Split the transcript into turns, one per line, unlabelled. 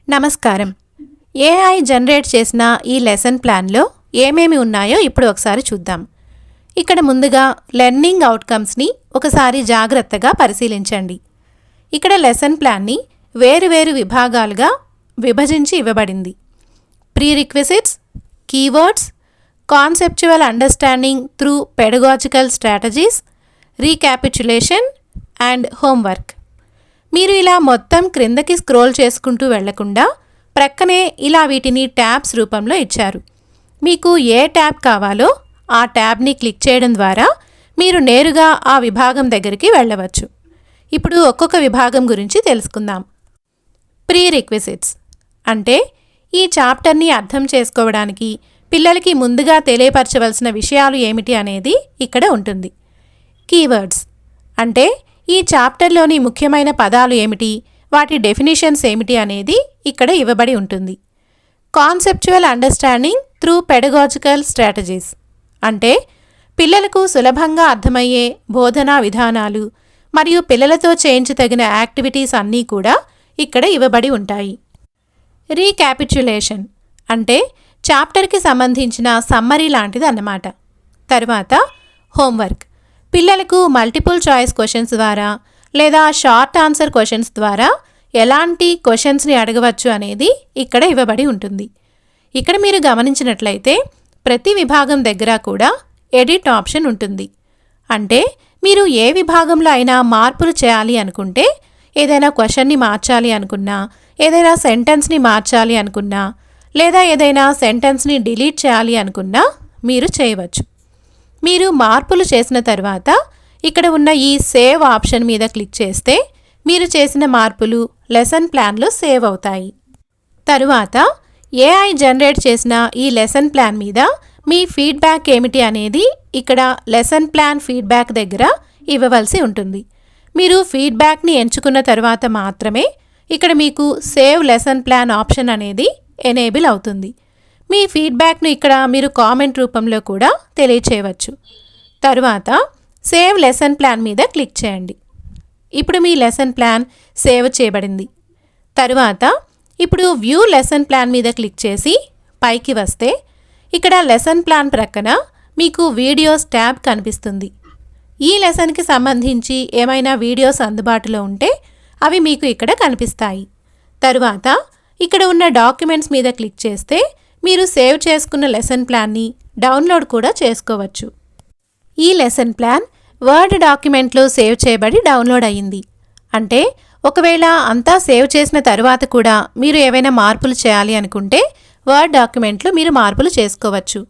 నమస్కారం. AI generate చేసిన ఈ లెసన్ ప్లాన్లో ఏమేమి ఉన్నాయో ఇప్పుడు ఒకసారి చూద్దాం. ఇక్కడ ముందుగా లెర్నింగ్ అవుట్కమ్స్ని ఒకసారి జాగ్రత్తగా పరిశీలించండి. ఇక్కడ లెసన్ ప్లాన్ని వేరువేరు విభాగాలుగా విభజించి ఇవ్వబడింది. Prerequisites, keywords, conceptual understanding through pedagogical strategies, recapitulation and homework. మీరు ఇలా మొత్తం క్రిందకి స్క్రోల్ చేసుకుంటూ వెళ్లకుండా ప్రక్కనే ఇలా వీటిని ట్యాబ్స్ రూపంలో ఇచ్చారు. మీకు ఏ ట్యాబ్ కావాలో ఆ ట్యాబ్ని క్లిక్ చేయడం ద్వారా మీరు నేరుగా ఆ విభాగం దగ్గరికి వెళ్ళవచ్చు. ఇప్పుడు ఒక్కొక్క విభాగం గురించి తెలుసుకుందాం. ప్రీరిక్విజిట్స్ అంటే ఈ చాప్టర్ని అర్థం చేసుకోవడానికి పిల్లలకి ముందుగా తెలియపరచవలసిన విషయాలు ఏమిటి అనేది ఇక్కడ ఉంటుంది. కీవర్డ్స్ అంటే ఈ చాప్టర్లోని ముఖ్యమైన పదాలు ఏమిటి, వాటి డెఫినిషన్స్ ఏమిటి అనేది ఇక్కడ ఇవ్వబడి ఉంటుంది. Conceptual understanding through pedagogical strategies అంటే పిల్లలకు సులభంగా అర్థమయ్యే బోధనా విధానాలు మరియు పిల్లలతో చేయించదగిన యాక్టివిటీస్ అన్నీ కూడా ఇక్కడ ఇవ్వబడి ఉంటాయి. రీక్యాపిచులేషన్ అంటే చాప్టర్కి సంబంధించిన సమ్మరీ లాంటిది అన్నమాట. తర్వాత హోంవర్క్ పిల్లలకు మల్టిపుల్ చాయిస్ క్వశ్చన్స్ ద్వారా లేదా షార్ట్ ఆన్సర్ క్వశ్చన్స్ ద్వారా ఎలాంటి క్వశ్చన్స్ని అడగవచ్చు అనేది ఇక్కడ ఇవ్వబడి ఉంటుంది. ఇక్కడ మీరు గమనించినట్లయితే ప్రతి విభాగం దగ్గర కూడా ఎడిట్ ఆప్షన్ ఉంటుంది. అంటే మీరు ఏ విభాగంలో అయినా మార్పులు చేయాలి అనుకుంటే, ఏదైనా క్వశ్చన్ని మార్చాలి అనుకున్నా, ఏదైనా సెంటెన్స్ని మార్చాలి అనుకున్నా, లేదా ఏదైనా సెంటెన్స్ని డిలీట్ చేయాలి అనుకున్నా మీరు చేయవచ్చు. మీరు మార్పులు చేసిన తర్వాత ఇక్కడ ఉన్న ఈ సేవ్ ఆప్షన్ మీద క్లిక్ చేస్తే మీరు చేసిన మార్పులు లెసన్ ప్లాన్లో సేవ్ అవుతాయి. తరువాత ఏఐ జనరేట్ చేసిన ఈ లెసన్ ప్లాన్ మీద మీ ఫీడ్బ్యాక్ ఏమిటి అనేది ఇక్కడ లెసన్ ప్లాన్ ఫీడ్బ్యాక్ దగ్గర ఇవ్వవలసి ఉంటుంది. మీరు ఫీడ్బ్యాక్ని ఎంచుకున్న తర్వాత మాత్రమే ఇక్కడ మీకు సేవ్ లెసన్ ప్లాన్ ఆప్షన్ అనేది ఎనేబుల్ అవుతుంది. మీ ఫీడ్బ్యాక్ను ఇక్కడ మీరు కామెంట్ రూపంలో కూడా తెలియచేయవచ్చు. తరువాత సేవ్ లెసన్ ప్లాన్ మీద క్లిక్ చేయండి. ఇప్పుడు మీ లెసన్ ప్లాన్ సేవ్ చేయబడింది. తరువాత ఇప్పుడు వ్యూ లెసన్ ప్లాన్ మీద క్లిక్ చేసి పైకి వస్తే ఇక్కడ లెసన్ ప్లాన్ ప్రక్కన మీకు వీడియోస్ ట్యాబ్ కనిపిస్తుంది. ఈ లెసన్కి సంబంధించి ఏమైనా వీడియోస్ అందుబాటులో ఉంటే అవి మీకు ఇక్కడ కనిపిస్తాయి. తరువాత ఇక్కడ ఉన్న డాక్యుమెంట్స్ మీద క్లిక్ చేస్తే మీరు సేవ్ చేసుకున్న లెసన్ ప్లాన్ని డౌన్లోడ్ కూడా చేసుకోవచ్చు. ఈ లెసన్ ప్లాన్ వర్డ్ డాక్యుమెంట్లో సేవ్ చేయబడి డౌన్లోడ్ అయ్యింది. అంటే ఒకవేళ అంతా సేవ్ చేసిన తర్వాత కూడా మీరు ఏవైనా మార్పులు చేయాలి అనుకుంటే వర్డ్ డాక్యుమెంట్లో మీరు మార్పులు చేసుకోవచ్చు.